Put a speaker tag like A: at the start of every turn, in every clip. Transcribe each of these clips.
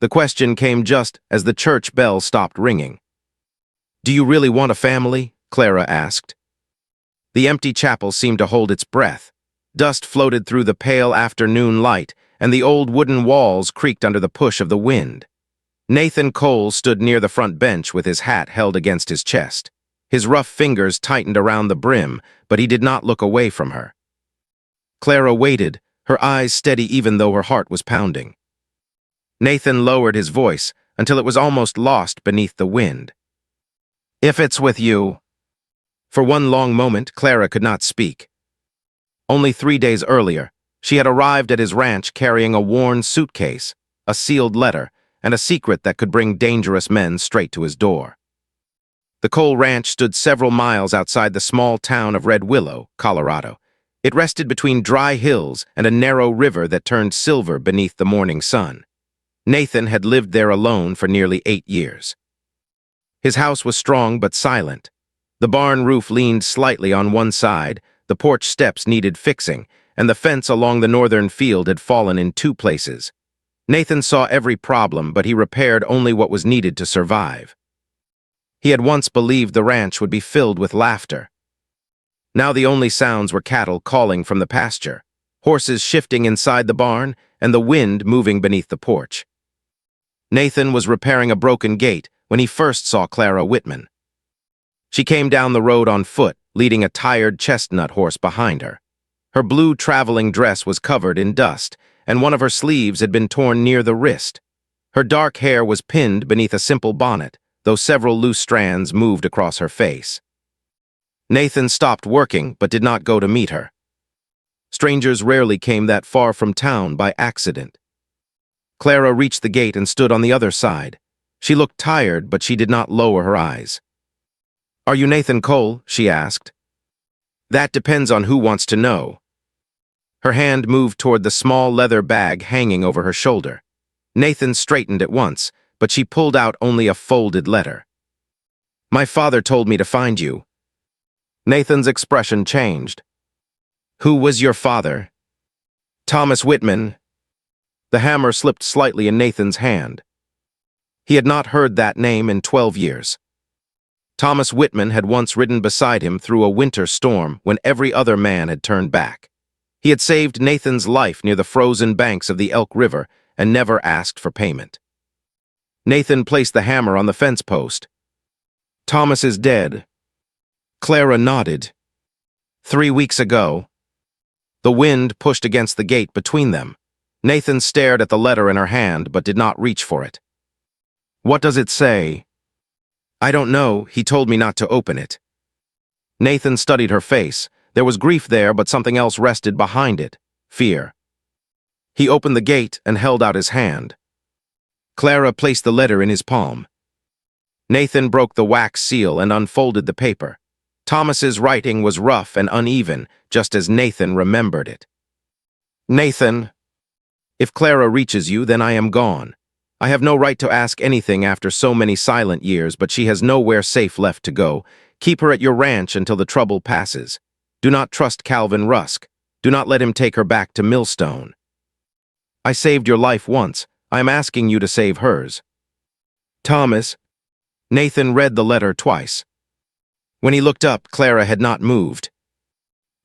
A: The question came just as the church bell stopped ringing. "Do you really want a family?" Clara asked. The empty chapel seemed to hold its breath. Dust floated through the pale afternoon light, and the old wooden walls creaked under the push of the wind. Nathan Cole stood near the front bench with his hat held against his chest. His rough fingers tightened around the brim, but he did not look away from her. Clara waited, her eyes steady even though her heart was pounding. Nathan lowered his voice until it was almost lost beneath the wind. "If it's with you." For one long moment, Clara could not speak. Only 3 days earlier, she had arrived at his ranch carrying a worn suitcase, a sealed letter, and a secret that could bring dangerous men straight to his door. The Cole Ranch stood several miles outside the small town of Red Willow, Colorado. It rested between dry hills and a narrow river that turned silver beneath the morning sun. Nathan had lived there alone for nearly 8 years. His house was strong but silent. The barn roof leaned slightly on one side, the porch steps needed fixing, and the fence along the northern field had fallen in 2 places. Nathan saw every problem, but he repaired only what was needed to survive. He had once believed the ranch would be filled with laughter. Now the only sounds were cattle calling from the pasture, horses shifting inside the barn, and the wind moving beneath the porch. Nathan was repairing a broken gate when he first saw Clara Whitman. She came down the road on foot, leading a tired chestnut horse behind her. Her blue traveling dress was covered in dust, and one of her sleeves had been torn near the wrist. Her dark hair was pinned beneath a simple bonnet, though several loose strands moved across her face. Nathan stopped working but did not go to meet her. Strangers rarely came that far from town by accident. Clara reached the gate and stood on the other side. She looked tired, but she did not lower her eyes. "Are you Nathan Cole?" she asked. "That depends on who wants to know." Her hand moved toward the small leather bag hanging over her shoulder. Nathan straightened at once, but she pulled out only a folded letter. "My father told me to find you." Nathan's expression changed. "Who was your father?" "Thomas Whitman." The hammer slipped slightly in Nathan's hand. He had not heard that name in 12 years. Thomas Whitman had once ridden beside him through a winter storm when every other man had turned back. He had saved Nathan's life near the frozen banks of the Elk River and never asked for payment. Nathan placed the hammer on the fence post. "Thomas is dead." Clara nodded. 3 weeks ago. The wind pushed against the gate between them. Nathan stared at the letter in her hand but did not reach for it. "What does it say?" "I don't know. He told me not to open it." Nathan studied her face. There was grief there, but something else rested behind it. Fear. He opened the gate and held out his hand. Clara placed the letter in his palm. Nathan broke the wax seal and unfolded the paper. Thomas's writing was rough and uneven, just as Nathan remembered it. "Nathan, if Clara reaches you, then I am gone. I have no right to ask anything after so many silent years, but she has nowhere safe left to go. Keep her at your ranch until the trouble passes. Do not trust Calvin Rusk. Do not let him take her back to Millstone. I saved your life once. I am asking you to save hers. Thomas." Nathan read the letter twice. When he looked up, Clara had not moved.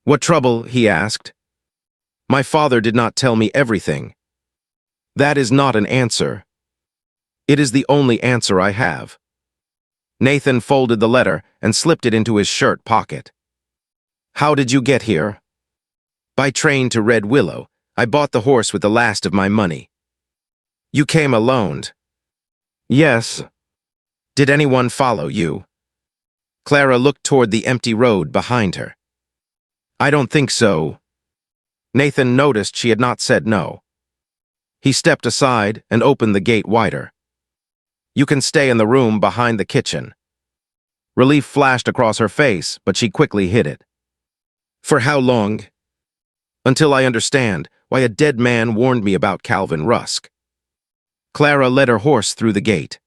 A: "What trouble?" he asked. "My father did not tell me everything." "That is not an answer." "It is the only answer I have." Nathan folded the letter and slipped it into his shirt pocket. "How did you get here?" "By train to Red Willow. I bought the horse with the last of my money." "You came alone?" "Yes." "Did anyone follow you?" Clara looked toward the empty road behind her. "I don't think so." Nathan noticed she had not said no. He stepped aside and opened the gate wider. "You can stay in the room behind the kitchen." Relief flashed across her face, but she quickly hid it. "For how long?" "Until I understand why a dead man warned me about Calvin Rusk." Clara led her horse through the gate.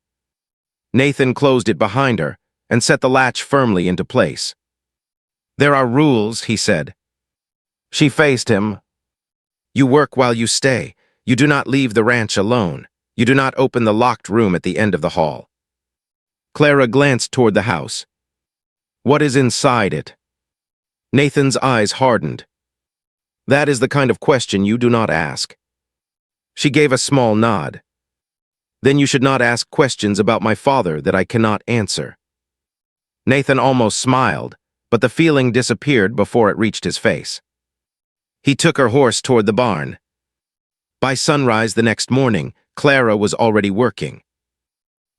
A: Nathan closed it behind her and set the latch firmly into place. "There are rules," he said. She faced him. "You work while you stay. You do not leave the ranch alone. You do not open the locked room at the end of the hall. Clara glanced toward the house. What is inside it? Nathan's eyes hardened. That is the kind of question you do not ask. She gave a small nod. Then you should not ask questions about my father that I cannot answer. Nathan almost smiled, but the feeling disappeared before it reached his face. He took her horse toward the barn. By sunrise the next morning, Clara was already working.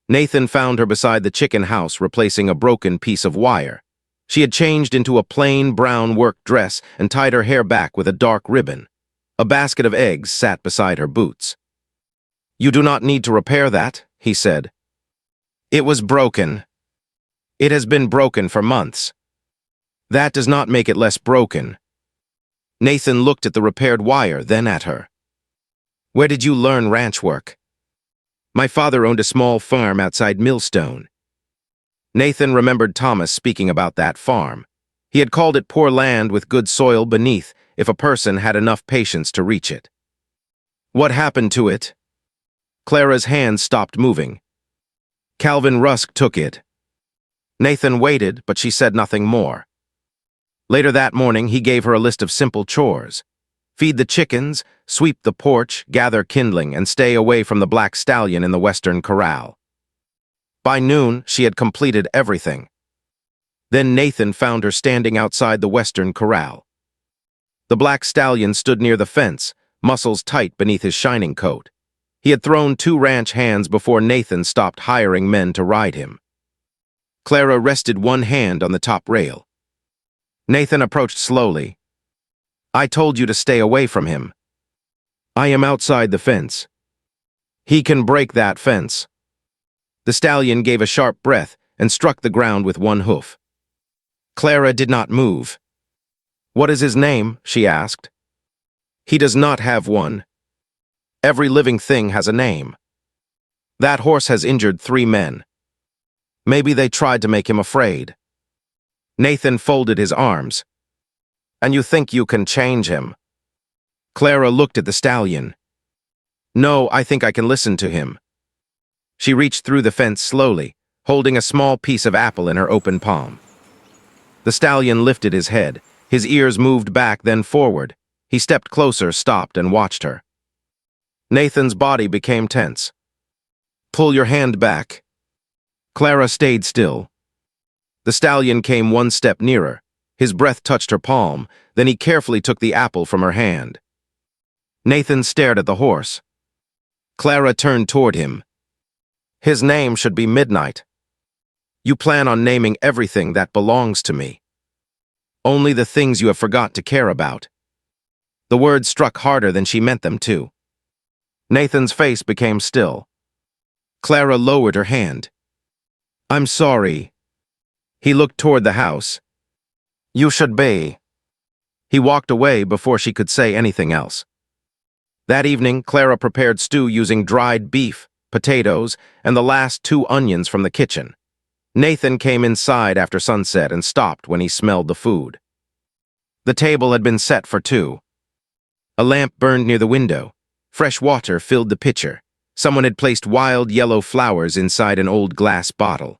A: Nathan found her beside the chicken house replacing a broken piece of wire. She had changed into a plain brown work dress and tied her hair back with a dark ribbon. A basket of eggs sat beside her boots. You do not need to repair that, he said. It was broken. It has been broken for months. That does not make it less broken. Nathan looked at the repaired wire, then at her. Where did you learn ranch work? My father owned a small farm outside Millstone. Nathan remembered Thomas speaking about that farm. He had called it poor land with good soil beneath if a person had enough patience to reach it. What happened to it? Clara's hand stopped moving. Calvin Rusk took it. Nathan waited, but she said nothing more. Later that morning, he gave her a list of simple chores. Feed the chickens, sweep the porch, gather kindling, and stay away from the black stallion in the western corral. By noon, she had completed everything. Then Nathan found her standing outside the western corral. The black stallion stood near the fence, muscles tight beneath his shining coat. He had thrown 2 ranch hands before Nathan stopped hiring men to ride him. Clara rested one hand on the top rail. Nathan approached slowly. I told you to stay away from him. I am outside the fence. He can break that fence. The stallion gave a sharp breath and struck the ground with one hoof. Clara did not move. What is his name? She asked. He does not have one. Every living thing has a name. That horse has injured 3 men. Maybe they tried to make him afraid. Nathan folded his arms. And you think you can change him? Clara looked at the stallion. No, I think I can listen to him. She reached through the fence slowly, holding a small piece of apple in her open palm. The stallion lifted his head. His ears moved back, then forward. He stepped closer, stopped, and watched her. Nathan's body became tense. Pull your hand back. Clara stayed still. The stallion came one step nearer. His breath touched her palm, then he carefully took the apple from her hand. Nathan stared at the horse. Clara turned toward him. His name should be Midnight. You plan on naming everything that belongs to me. Only the things you have forgot to care about. The words struck harder than she meant them to. Nathan's face became still. Clara lowered her hand. I'm sorry. He looked toward the house. You should be. He walked away before she could say anything else. That evening, Clara prepared stew using dried beef, potatoes, and the last 2 onions from the kitchen. Nathan came inside after sunset and stopped when he smelled the food. The table had been set for 2. A lamp burned near the window. Fresh water filled the pitcher. Someone had placed wild yellow flowers inside an old glass bottle.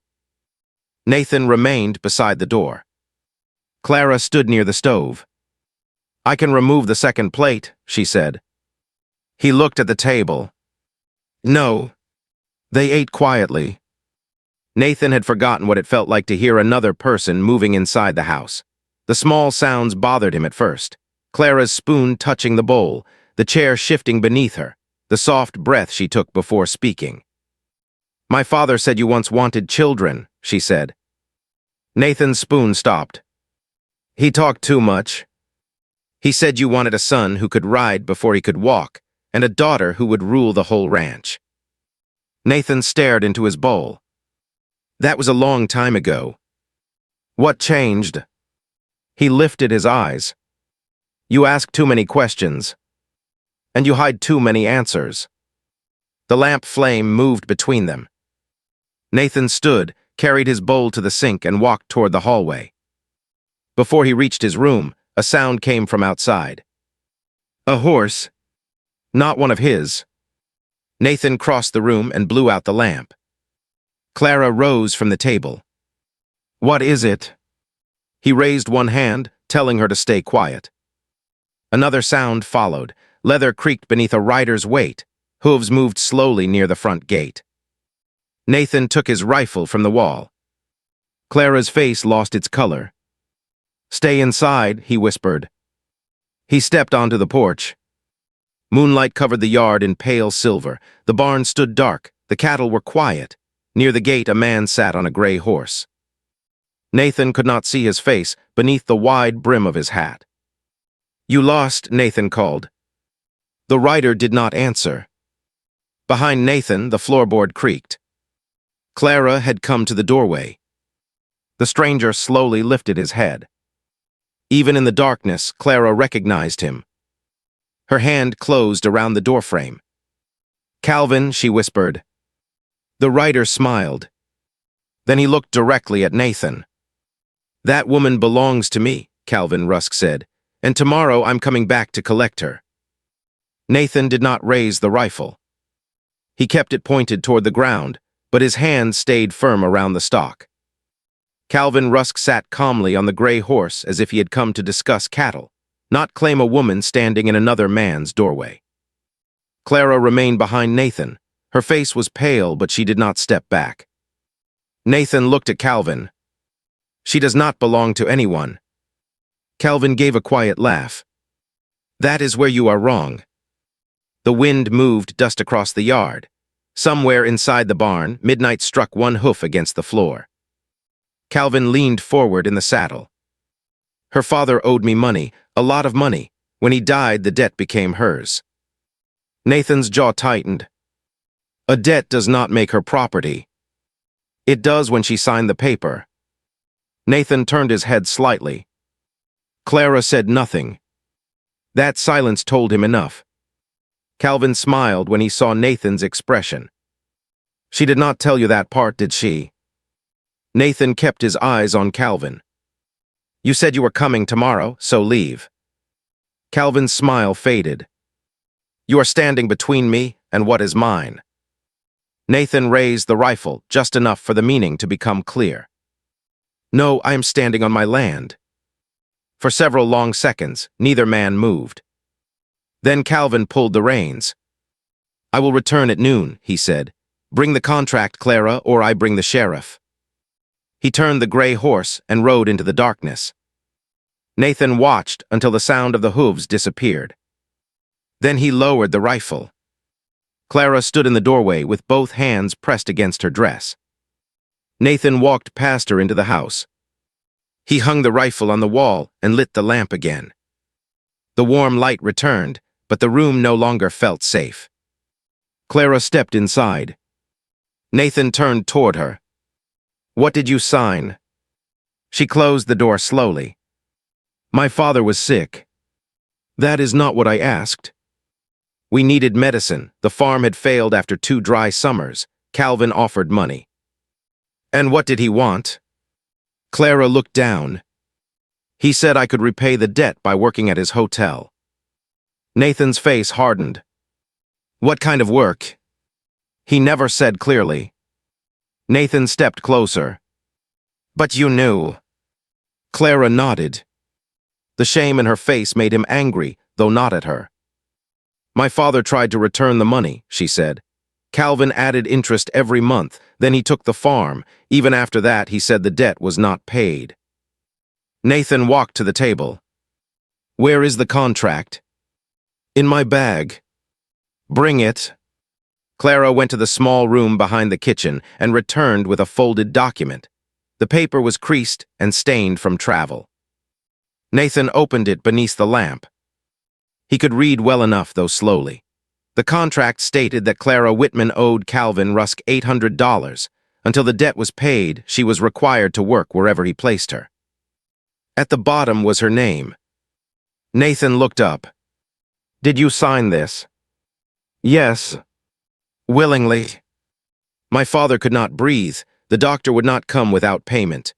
A: Nathan remained beside the door. Clara stood near the stove. I can remove the second plate, she said. He looked at the table. No. They ate quietly. Nathan had forgotten what it felt like to hear another person moving inside the house. The small sounds bothered him at first. Clara's spoon touching the bowl, the chair shifting beneath her, the soft breath she took before speaking. My father said you once wanted children, she said. Nathan's spoon stopped. He talked too much. He said you wanted a son who could ride before he could walk, and a daughter who would rule the whole ranch. Nathan stared into his bowl. That was a long time ago. What changed? He lifted his eyes. You ask too many questions. And you hide too many answers. The lamp flame moved between them. Nathan stood, carried his bowl to the sink, and walked toward the hallway. Before he reached his room, a sound came from outside. A horse. Not one of his. Nathan crossed the room and blew out the lamp. Clara rose from the table. "What is it?" He raised one hand, telling her to stay quiet. Another sound followed. Leather creaked beneath a rider's weight. Hooves moved slowly near the front gate. Nathan took his rifle from the wall. Clara's face lost its color. "Stay inside," he whispered. He stepped onto the porch. Moonlight covered the yard in pale silver. The barn stood dark. The cattle were quiet. Near the gate, a man sat on a gray horse. Nathan could not see his face beneath the wide brim of his hat. "You lost," Nathan called. The rider did not answer. Behind Nathan, the floorboard creaked. Clara had come to the doorway. The stranger slowly lifted his head. Even in the darkness, Clara recognized him. Her hand closed around the doorframe. "Calvin," she whispered. The rider smiled. Then he looked directly at Nathan. "That woman belongs to me," Calvin Rusk said, "and tomorrow I'm coming back to collect her." Nathan did not raise the rifle. He kept it pointed toward the ground, but his hand stayed firm around the stock. Calvin Rusk sat calmly on the gray horse as if he had come to discuss cattle, not claim a woman standing in another man's doorway. Clara remained behind Nathan. Her face was pale, but she did not step back. Nathan looked at Calvin. "She does not belong to anyone." Calvin gave a quiet laugh. "That is where you are wrong." The wind moved dust across the yard. Somewhere inside the barn, midnight struck one hoof against the floor. Calvin leaned forward in the saddle. "Her father owed me money, a lot of money. When he died, the debt became hers." Nathan's jaw tightened. "A debt does not make her property." "It does when she signed the paper." Nathan turned his head slightly. Clara said nothing. That silence told him enough. Calvin smiled when he saw Nathan's expression. "She did not tell you that part, did she?" Nathan kept his eyes on Calvin. "You said you were coming tomorrow, so leave." Calvin's smile faded. "You are standing between me and what is mine." Nathan raised the rifle, just enough for the meaning to become clear. "No, I am standing on my land." For several long seconds, neither man moved. Then Calvin pulled the reins. "I will return at noon," he said. "Bring the contract, Clara, or I bring the sheriff." He turned the gray horse and rode into the darkness. Nathan watched until the sound of the hooves disappeared. Then he lowered the rifle. Clara stood in the doorway with both hands pressed against her dress. Nathan walked past her into the house. He hung the rifle on the wall and lit the lamp again. The warm light returned, but the room no longer felt safe. Clara stepped inside. Nathan turned toward her. "What did you sign?" She closed the door slowly. "My father was sick." "That is not what I asked." "We needed medicine. The farm had failed after 2 dry summers. Calvin offered money." "And what did he want?" Clara looked down. "He said I could repay the debt by working at his hotel." Nathan's face hardened. "What kind of work?" He never said clearly. Nathan stepped closer. "But you knew." Clara nodded. The shame in her face made him angry, though not at her. "My father tried to return the money," she said. "Calvin added interest every month, then he took the farm. Even after that, he said the debt was not paid." Nathan walked to the table. "Where is the contract?" "In my bag." "Bring it." Clara went to the small room behind the kitchen and returned with a folded document. The paper was creased and stained from travel. Nathan opened it beneath the lamp. He could read well enough, though slowly. The contract stated that Clara Whitman owed Calvin Rusk $800. Until the debt was paid, she was required to work wherever he placed her. At the bottom was her name. Nathan looked up. "Did you sign this?" "Yes." "Willingly." "My father could not breathe. The doctor would not come without payment."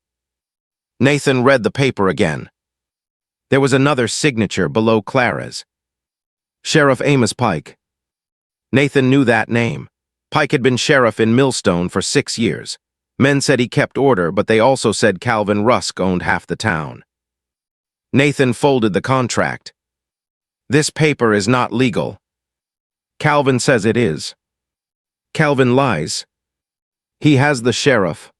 A: Nathan read the paper again. There was another signature below Clara's. "Sheriff Amos Pike." Nathan knew that name. Pike had been sheriff in Millstone for 6 years. Men said he kept order, but they also said Calvin Rusk owned half the town. Nathan folded the contract. This paper is not legal. Calvin says it is. Calvin lies. He has the sheriff.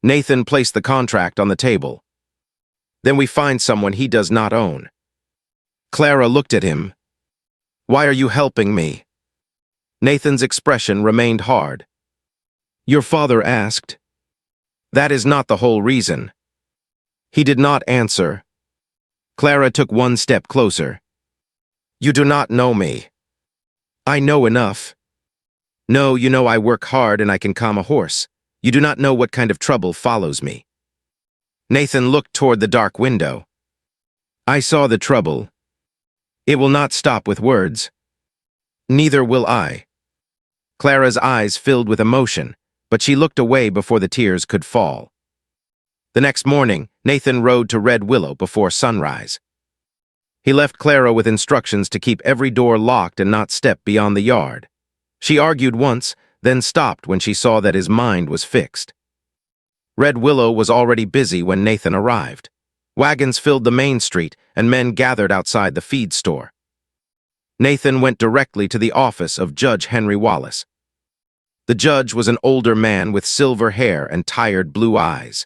A: Nathan placed the contract on the table. Then we find someone he does not own. Clara looked at him. Why are you helping me? Nathan's expression remained hard. Your father asked. That is not the whole reason. He did not answer. Clara took one step closer. You do not know me. I know enough. No, you know I work hard and I can calm a horse. You do not know what kind of trouble follows me. Nathan looked toward the dark window. I saw the trouble. It will not stop with words. Neither will I. Clara's eyes filled with emotion, but she looked away before the tears could fall. The next morning, Nathan rode to Red Willow before sunrise. He left Clara with instructions to keep every door locked and not step beyond the yard. She argued once, then stopped when she saw that his mind was fixed. Red Willow was already busy when Nathan arrived. Wagons filled the main street, and men gathered outside the feed store. Nathan went directly to the office of Judge Henry Wallace. The judge was an older man with silver hair and tired blue eyes.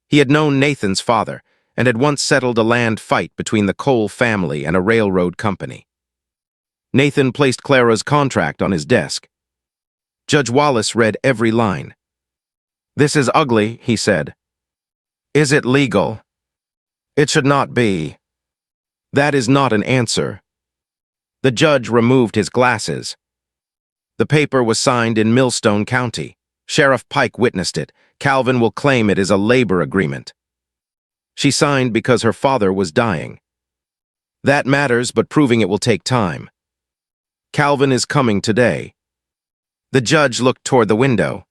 A: He had known Nathan's father and had once settled a land fight between the Cole family and a railroad company. Nathan placed Clara's contract on his desk. Judge Wallace read every line. This is ugly, he said. Is it legal? It should not be. That is not an answer. The judge removed his glasses. The paper was signed in Millstone County. Sheriff Pike witnessed it. Calvin will claim it is a labor agreement. She signed because her father was dying. That matters, but proving it will take time. Calvin is coming today. The judge looked toward the window.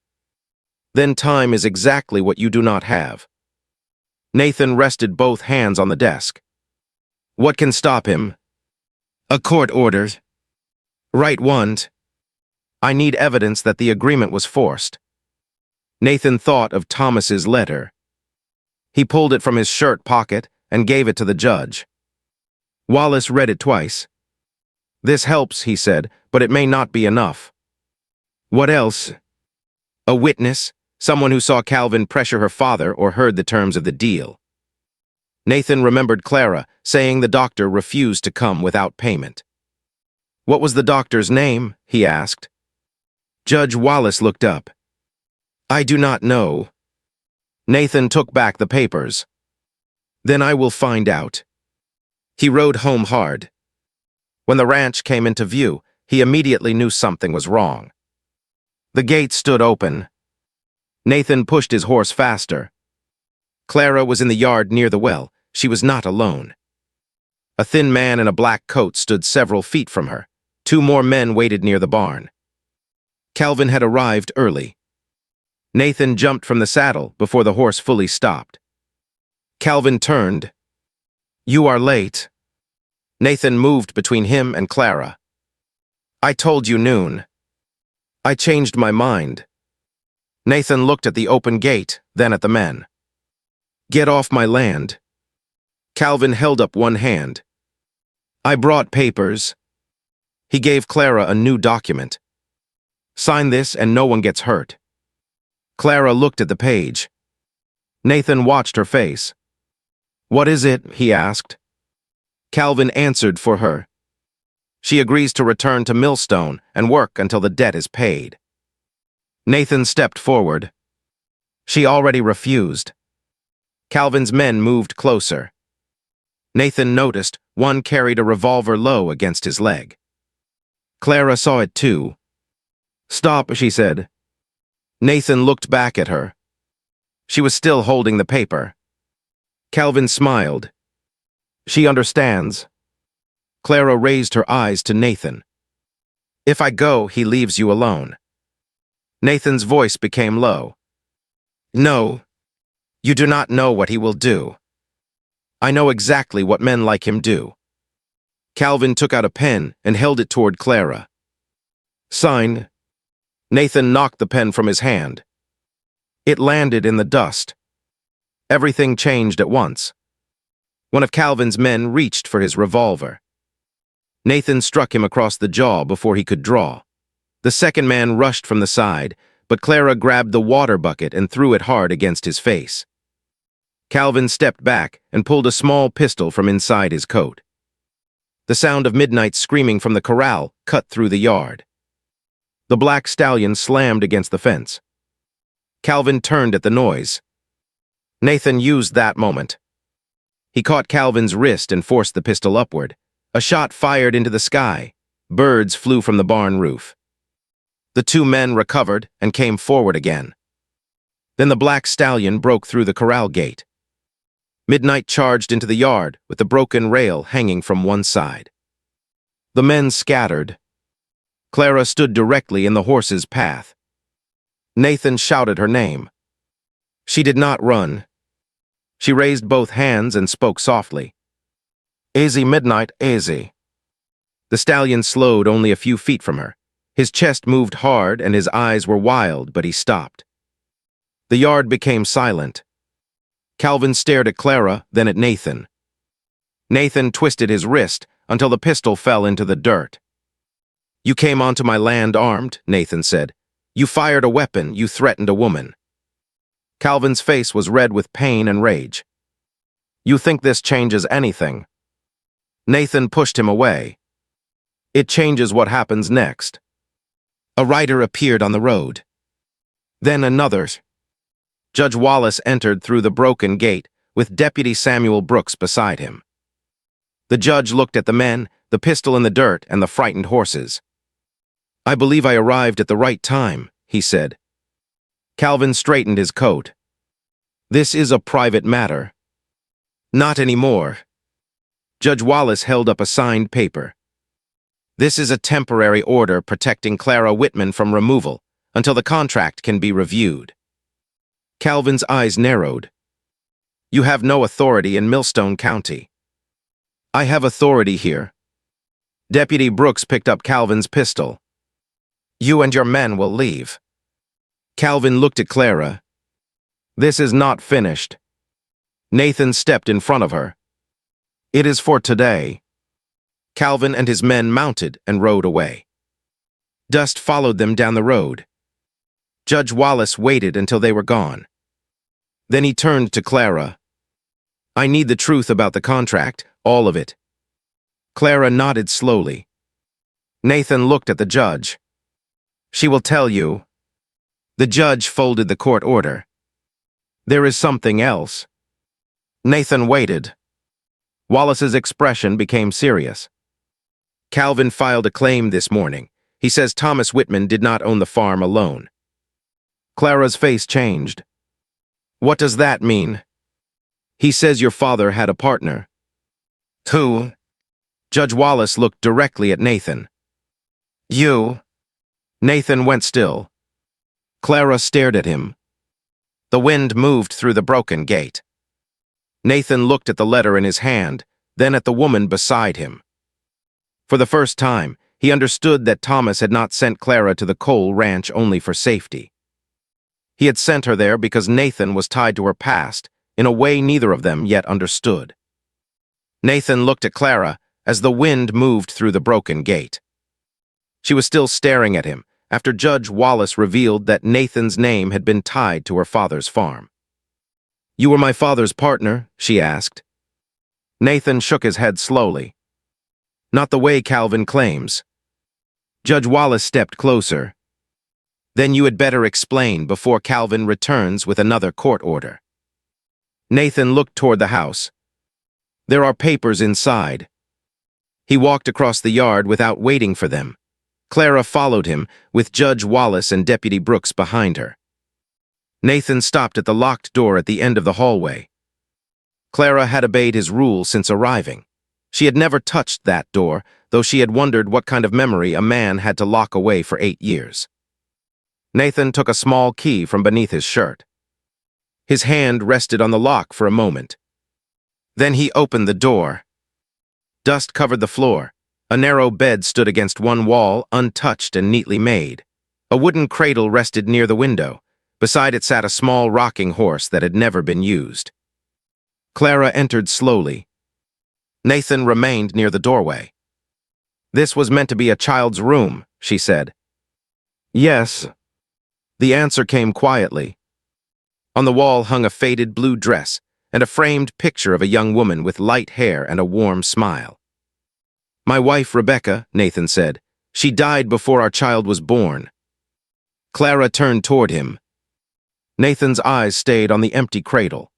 A: Then time is exactly what you do not have. Nathan rested both hands on the desk. What can stop him? A court order. Right one. I need evidence that the agreement was forced. Nathan thought of Thomas's letter. He pulled it from his shirt pocket and gave it to the judge. Wallace read it twice. This helps, he said, but it may not be enough. What else? A witness, someone who saw Calvin pressure her father or heard the terms of the deal. Nathan remembered Clara saying the doctor refused to come without payment. What was the doctor's name? He asked. Judge Wallace looked up. I do not know. Nathan took back the papers. Then I will find out. He rode home hard. When the ranch came into view, he immediately knew something was wrong. The gate stood open. Nathan pushed his horse faster. Clara was in the yard near the well. She was not alone. A thin man in a black coat stood several feet from her. 2 more men waited near the barn. Calvin had arrived early. Nathan jumped from the saddle before the horse fully stopped. Calvin turned. You are late. Nathan moved between him and Clara. I told you noon. I changed my mind. Nathan looked at the open gate, then at the men. Get off my land. Calvin held up one hand. I brought papers. He gave Clara a new document. Sign this and no one gets hurt. Clara looked at the page. Nathan watched her face. What is it? He asked. Calvin answered for her. She agrees to return to Millstone and work until the debt is paid. Nathan stepped forward. She already refused. Calvin's men moved closer. Nathan noticed one carried a revolver low against his leg. Clara saw it too. Stop, she said. Nathan looked back at her. She was still holding the paper. Calvin smiled. She understands. Clara raised her eyes to Nathan. If I go, he leaves you alone. Nathan's voice became low. No, you do not know what he will do. I know exactly what men like him do. Calvin took out a pen and held it toward Clara. Sign. Nathan knocked the pen from his hand. It landed in the dust. Everything changed at once. One of Calvin's men reached for his revolver. Nathan struck him across the jaw before he could draw. The second man rushed from the side, but Clara grabbed the water bucket and threw it hard against his face. Calvin stepped back and pulled a small pistol from inside his coat. The sound of midnight screaming from the corral cut through the yard. The black stallion slammed against the fence. Calvin turned at the noise. Nathan used that moment. He caught Calvin's wrist and forced the pistol upward. A shot fired into the sky. Birds flew from the barn roof. The two men recovered and came forward again. Then the black stallion broke through the corral gate. Midnight charged into the yard with the broken rail hanging from one side. The men scattered. Clara stood directly in the horse's path. Nathan shouted her name. She did not run. She raised both hands and spoke softly. "Easy, Midnight, easy." The stallion slowed only a few feet from her. His chest moved hard and his eyes were wild, but he stopped. The yard became silent. Calvin stared at Clara, then at Nathan. Nathan twisted his wrist until the pistol fell into the dirt. "You came onto my land armed," Nathan said. "You fired a weapon, you threatened a woman." Calvin's face was red with pain and rage. "You think this changes anything?" Nathan pushed him away. "It changes what happens next." A rider appeared on the road. Then another. Judge Wallace entered through the broken gate, with Deputy Samuel Brooks beside him. The judge looked at the men, the pistol in the dirt, and the frightened horses. "I believe I arrived at the right time," he said. Calvin straightened his coat. "This is a private matter." "Not anymore." Judge Wallace held up a signed paper. "This is a temporary order protecting Clara Whitman from removal until the contract can be reviewed." Calvin's eyes narrowed. "You have no authority in Millstone County." "I have authority here." Deputy Brooks picked up Calvin's pistol. "You and your men will leave." Calvin looked at Clara. "This is not finished." Nathan stepped in front of her. "It is for today." Calvin and his men mounted and rode away. Dust followed them down the road. Judge Wallace waited until they were gone. Then he turned to Clara. "I need the truth about the contract, all of it." Clara nodded slowly. Nathan looked at the judge. "She will tell you." The judge folded the court order. "There is something else." Nathan waited. Wallace's expression became serious. "Calvin filed a claim this morning. He says Thomas Whitman did not own the farm alone." Clara's face changed. "What does that mean?" "He says your father had a partner." "Who?" Judge Wallace looked directly at Nathan. "You?" Nathan went still. Clara stared at him. The wind moved through the broken gate. Nathan looked at the letter in his hand, then at the woman beside him. For the first time, he understood that Thomas had not sent Clara to the Cole ranch only for safety. He had sent her there because Nathan was tied to her past in a way neither of them yet understood. Nathan looked at Clara as the wind moved through the broken gate. She was still staring at him after Judge Wallace revealed that Nathan's name had been tied to her father's farm. "You were my father's partner?" she asked. Nathan shook his head slowly. "Not the way Calvin claims." Judge Wallace stepped closer. "Then you had better explain before Calvin returns with another court order." Nathan looked toward the house. "There are papers inside." He walked across the yard without waiting for them. Clara followed him, with Judge Wallace and Deputy Brooks behind her. Nathan stopped at the locked door at the end of the hallway. Clara had obeyed his rule since arriving. She had never touched that door, though she had wondered what kind of memory a man had to lock away for 8 years. Nathan took a small key from beneath his shirt. His hand rested on the lock for a moment. Then he opened the door. Dust covered the floor. A narrow bed stood against one wall, untouched and neatly made. A wooden cradle rested near the window. Beside it sat a small rocking horse that had never been used. Clara entered slowly. Nathan remained near the doorway. "This was meant to be a child's room," she said. "Yes." The answer came quietly. On the wall hung a faded blue dress and a framed picture of a young woman with light hair and a warm smile. "My wife, Rebecca," Nathan said. "She died before our child was born." Clara turned toward him. Nathan's eyes stayed on the empty cradle.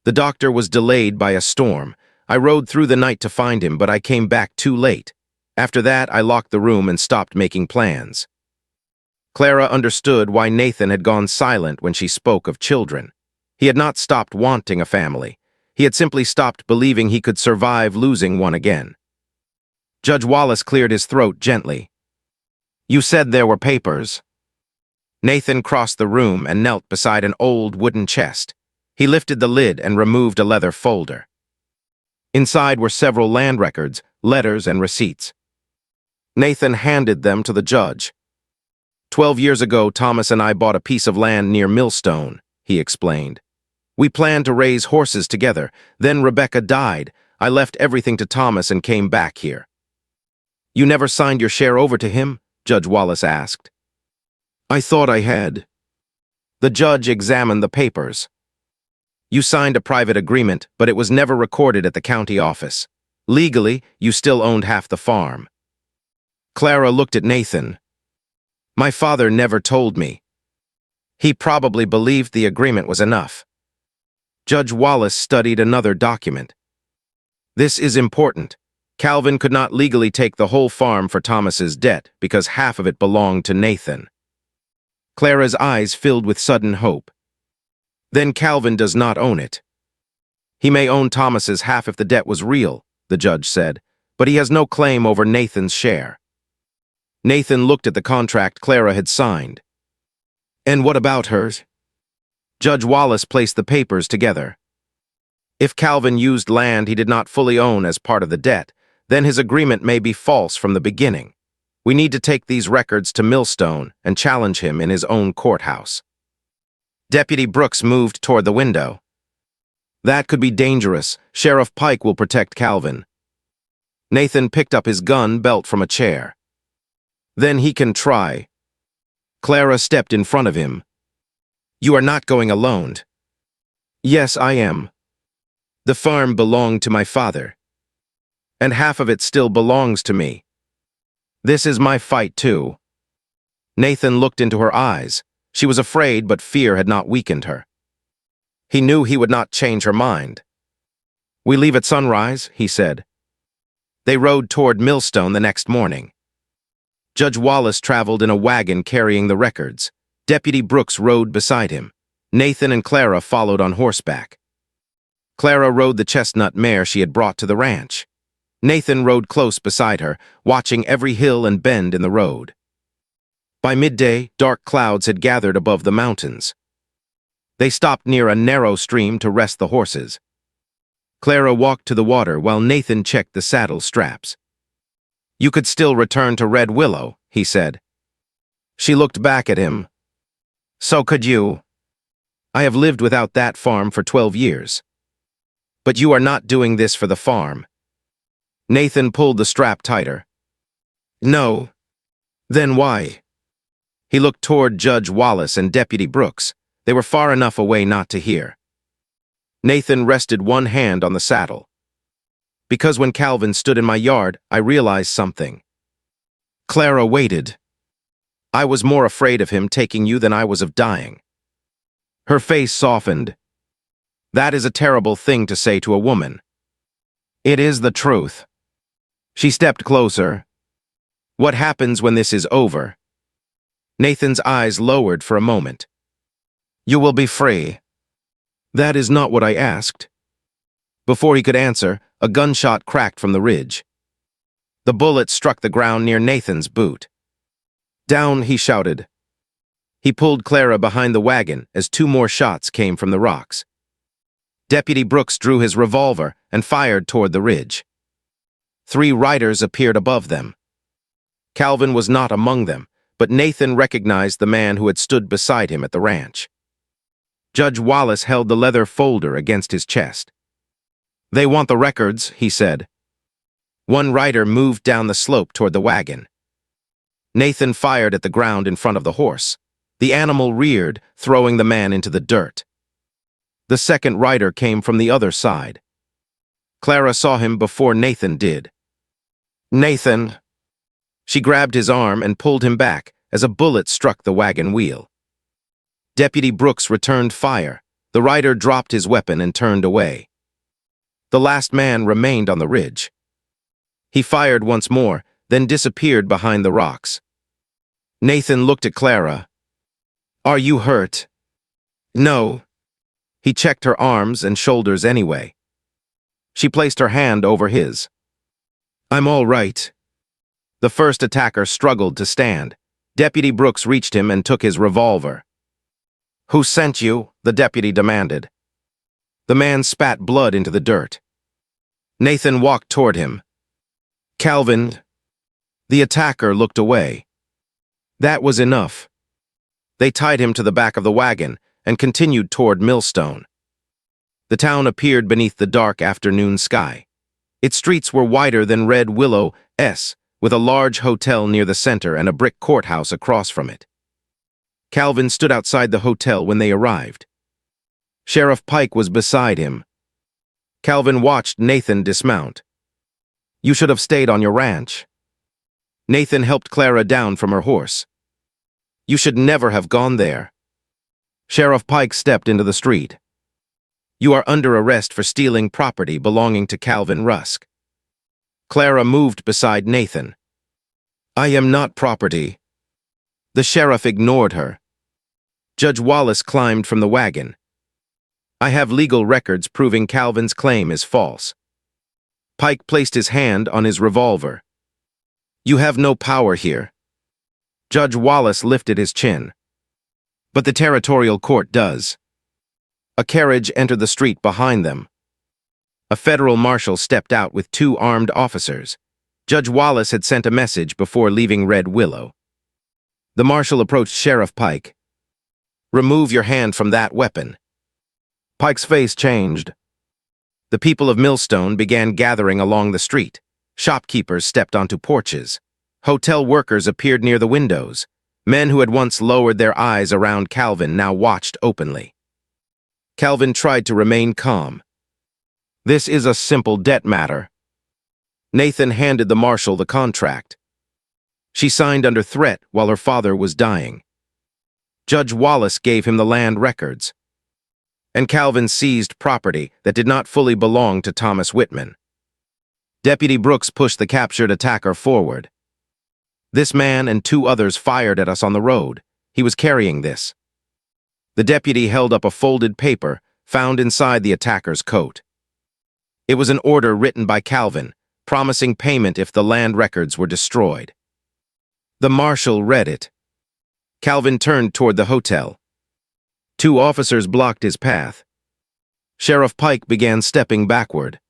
A: "The doctor was delayed by a storm. I rode through the night to find him, but I came back too late. After that, I locked the room and stopped making plans." Clara understood why Nathan had gone silent when she spoke of children. He had not stopped wanting a family. He had simply stopped believing he could survive losing one again. Judge Wallace cleared his throat gently. "You said there were papers." Nathan crossed the room and knelt beside an old wooden chest. He lifted the lid and removed a leather folder. Inside were several land records, letters, and receipts. Nathan handed them to the judge. "12 years ago, Thomas and I bought a piece of land near Millstone," he explained. "We planned to raise horses together. Then Rebecca died. I left everything to Thomas and came back here." "You never signed your share over to him?" Judge Wallace asked. "I thought I had." The judge examined the papers. "You signed a private agreement, but it was never recorded at the county office. Legally, you still owned half the farm." Clara looked at Nathan. "My father never told me. He probably believed the agreement was enough." Judge Wallace studied another document. "This is important. Calvin could not legally take the whole farm for Thomas's debt because half of it belonged to Nathan." Clara's eyes filled with sudden hope. "Then Calvin does not own it." "He may own Thomas's half if the debt was real," the judge said, "but he has no claim over Nathan's share." Nathan looked at the contract Clara had signed. "And what about hers?" Judge Wallace placed the papers together. "If Calvin used land he did not fully own as part of the debt, then his agreement may be false from the beginning. We need to take these records to Millstone and challenge him in his own courthouse." Deputy Brooks moved toward the window. "That could be dangerous. Sheriff Pike will protect Calvin." Nathan picked up his gun belt from a chair. "Then he can try." Clara stepped in front of him. "You are not going alone." "Yes, I am. The farm belonged to my father. And half of it still belongs to me. This is my fight, too." Nathan looked into her eyes. She was afraid, but fear had not weakened her. He knew he would not change her mind. "We leave at sunrise," he said. They rode toward Millstone the next morning. Judge Wallace traveled in a wagon carrying the records. Deputy Brooks rode beside him. Nathan and Clara followed on horseback. Clara rode the chestnut mare she had brought to the ranch. Nathan rode close beside her, watching every hill and bend in the road. By midday, dark clouds had gathered above the mountains. They stopped near a narrow stream to rest the horses. Clara walked to the water while Nathan checked the saddle straps. "You could still return to Red Willow," he said. She looked back at him. "So could you. I have lived without that farm for 12 years. But you are not doing this for the farm." Nathan pulled the strap tighter. "No. Then why?" He looked toward Judge Wallace and Deputy Brooks. They were far enough away not to hear. Nathan rested one hand on the saddle. "Because when Calvin stood in my yard, I realized something." Clara waited. "I was more afraid of him taking you than I was of dying." Her face softened. "That is a terrible thing to say to a woman." "It is the truth." She stepped closer. "What happens when this is over?" Nathan's eyes lowered for a moment. "You will be free." "That is not what I asked." Before he could answer, a gunshot cracked from the ridge. The bullet struck the ground near Nathan's boot. "Down," he shouted. He pulled Clara behind the wagon as 2 more shots came from the rocks. Deputy Brooks drew his revolver and fired toward the ridge. 3 riders appeared above them. Calvin was not among them, but Nathan recognized the man who had stood beside him at the ranch. Judge Wallace held the leather folder against his chest. "They want the records," he said. One rider moved down the slope toward the wagon. Nathan fired at the ground in front of the horse. The animal reared, throwing the man into the dirt. The second rider came from the other side. Clara saw him before Nathan did. "Nathan!" She grabbed his arm and pulled him back as a bullet struck the wagon wheel. Deputy Brooks returned fire. The rider dropped his weapon and turned away. The last man remained on the ridge. He fired once more, then disappeared behind the rocks. Nathan looked at Clara. "Are you hurt?" "No." He checked her arms and shoulders anyway. She placed her hand over his. "I'm all right." The first attacker struggled to stand. Deputy Brooks reached him and took his revolver. "Who sent you?" the deputy demanded. The man spat blood into the dirt. Nathan walked toward him. "Calvin." The attacker looked away. That was enough. They tied him to the back of the wagon and continued toward Millstone. The town appeared beneath the dark afternoon sky. Its streets were wider than Red Willow S, with a large hotel near the center and a brick courthouse across from it. Calvin stood outside the hotel when they arrived. Sheriff Pike was beside him. Calvin watched Nathan dismount. "You should have stayed on your ranch." Nathan helped Clara down from her horse. "You should never have gone there." Sheriff Pike stepped into the street. "You are under arrest for stealing property belonging to Calvin Rusk." Clara moved beside Nathan. "I am not property." The sheriff ignored her. Judge Wallace climbed from the wagon. "I have legal records proving Calvin's claim is false." Pike placed his hand on his revolver. "You have no power here." Judge Wallace lifted his chin. "But the territorial court does." A carriage entered the street behind them. A federal marshal stepped out with 2 armed officers. Judge Wallace had sent a message before leaving Red Willow. The marshal approached Sheriff Pike. "Remove your hand from that weapon." Pike's face changed. The people of Millstone began gathering along the street. Shopkeepers stepped onto porches. Hotel workers appeared near the windows. Men who had once lowered their eyes around Calvin now watched openly. Calvin tried to remain calm. "This is a simple debt matter." Nathan handed the marshal the contract. She signed under threat while her father was dying. Judge Wallace gave him the land records. And Calvin seized property that did not fully belong to Thomas Whitman. Deputy Brooks pushed the captured attacker forward. "This man and 2 others fired at us on the road. He was carrying this." The deputy held up a folded paper found inside the attacker's coat. It was an order written by Calvin, promising payment if the land records were destroyed. The marshal read it. Calvin turned toward the hotel. 2 officers blocked his path. Sheriff Pike began stepping backward.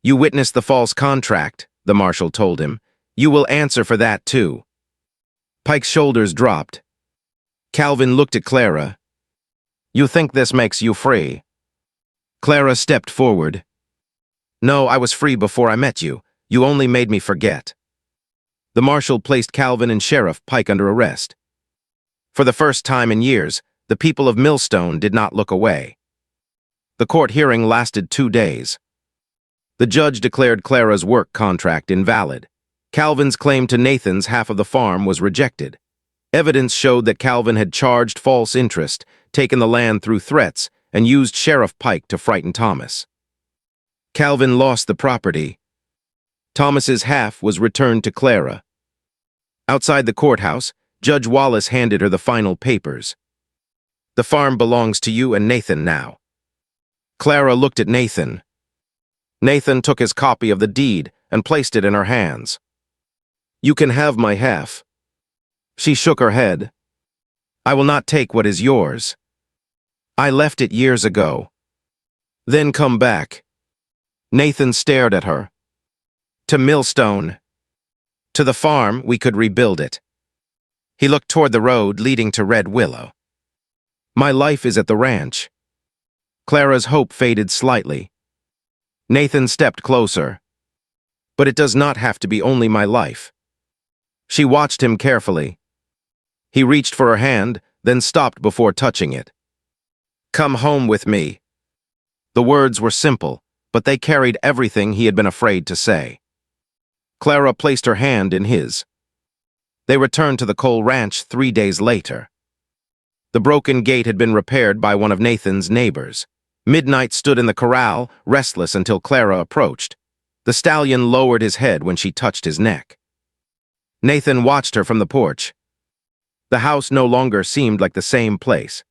A: "You witnessed the false contract," the marshal told him. "You will answer for that too." Pike's shoulders dropped. Calvin looked at Clara. "You think this makes you free?" Clara stepped forward. "No, I was free before I met you. You only made me forget." The marshal placed Calvin and Sheriff Pike under arrest. For the first time in years, the people of Millstone did not look away. The court hearing lasted 2 days. The judge declared Clara's work contract invalid. Calvin's claim to Nathan's half of the farm was rejected. Evidence showed that Calvin had charged false interest, taken the land through threats, and used Sheriff Pike to frighten Thomas. Calvin lost the property. Thomas's half was returned to Clara. Outside the courthouse, Judge Wallace handed her the final papers. "The farm belongs to you and Nathan now." Clara looked at Nathan. Nathan took his copy of the deed and placed it in her hands. "You can have my half." She shook her head. "I will not take what is yours. I left it years ago." "Then come back." Nathan stared at her. To Millstone. To the farm, we could rebuild it. He looked toward the road leading to Red Willow. My life is at the ranch. Clara's hope faded slightly. Nathan stepped closer. But it does not have to be only my life. She watched him carefully. He reached for her hand, then stopped before touching it. Come home with me. The words were simple, but they carried everything he had been afraid to say. Clara placed her hand in his. They returned to the Cole Ranch 3 days later. The broken gate had been repaired by one of Nathan's neighbors. Midnight stood in the corral, restless until Clara approached. The stallion lowered his head when she touched his neck. Nathan watched her from the porch. The house no longer seemed like the same place.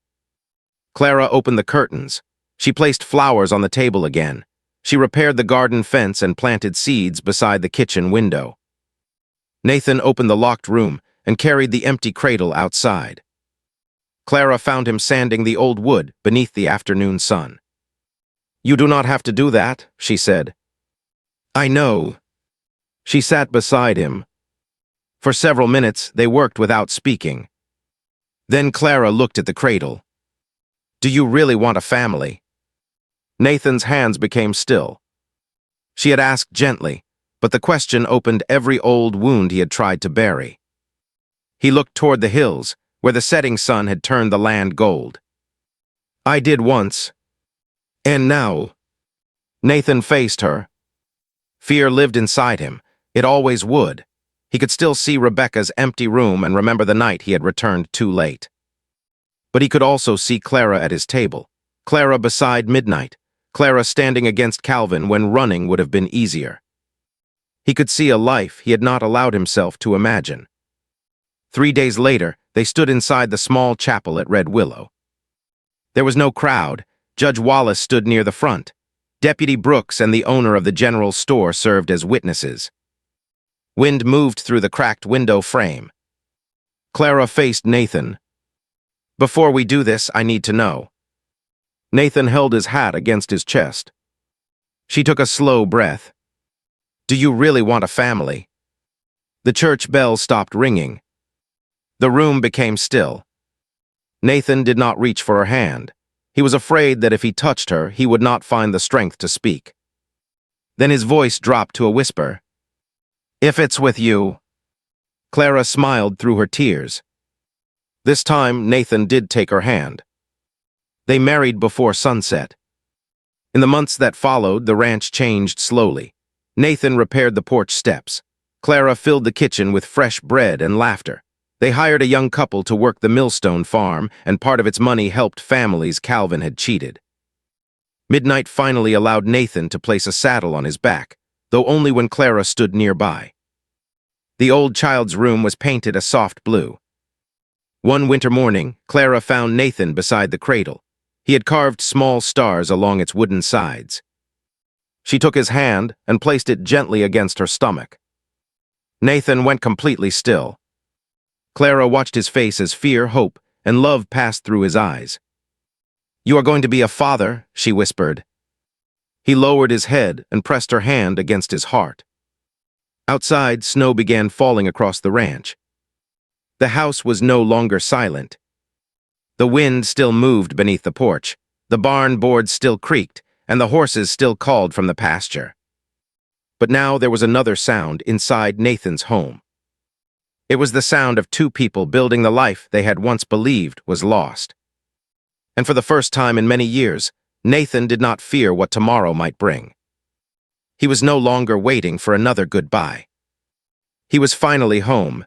A: Clara opened the curtains. She placed flowers on the table again. She repaired the garden fence and planted seeds beside the kitchen window. Nathan opened the locked room and carried the empty cradle outside. Clara found him sanding the old wood beneath the afternoon sun. You do not have to do that, she said. I know. She sat beside him. For several minutes, they worked without speaking. Then Clara looked at the cradle. Do you really want a family? Nathan's hands became still. She had asked gently, but the question opened every old wound he had tried to bury. He looked toward the hills, where the setting sun had turned the land gold. I did once. And now? Nathan faced her. Fear lived inside him. It always would. He could still see Rebecca's empty room and remember the night he had returned too late. But he could also see Clara at his table. Clara beside Midnight. Clara standing against Calvin when running would have been easier. He could see a life he had not allowed himself to imagine. 3 days later, they stood inside the small chapel at Red Willow. There was no crowd. Judge Wallace stood near the front. Deputy Brooks and the owner of the general store served as witnesses. Wind moved through the cracked window frame. Clara faced Nathan. Before we do this, I need to know. Nathan held his hat against his chest. She took a slow breath. Do you really want a family? The church bell stopped ringing. The room became still. Nathan did not reach for her hand. He was afraid that if he touched her, he would not find the strength to speak. Then his voice dropped to a whisper. If it's with you. Clara smiled through her tears. This time, Nathan did take her hand. They married before sunset. In the months that followed, the ranch changed slowly. Nathan repaired the porch steps. Clara filled the kitchen with fresh bread and laughter. They hired a young couple to work the Millstone farm, and part of its money helped families Calvin had cheated. Midnight finally allowed Nathan to place a saddle on his back, though only when Clara stood nearby. The old child's room was painted a soft blue. One winter morning, Clara found Nathan beside the cradle. He had carved small stars along its wooden sides. She took his hand and placed it gently against her stomach. Nathan went completely still. Clara watched his face as fear, hope, and love passed through his eyes. You are going to be a father, she whispered. He lowered his head and pressed her hand against his heart. Outside, snow began falling across the ranch. The house was no longer silent. The wind still moved beneath the porch, the barn boards still creaked, and the horses still called from the pasture. But now there was another sound inside Nathan's home. It was the sound of two people building the life they had once believed was lost. And for the first time in many years, Nathan did not fear what tomorrow might bring. He was no longer waiting for another goodbye. He was finally home,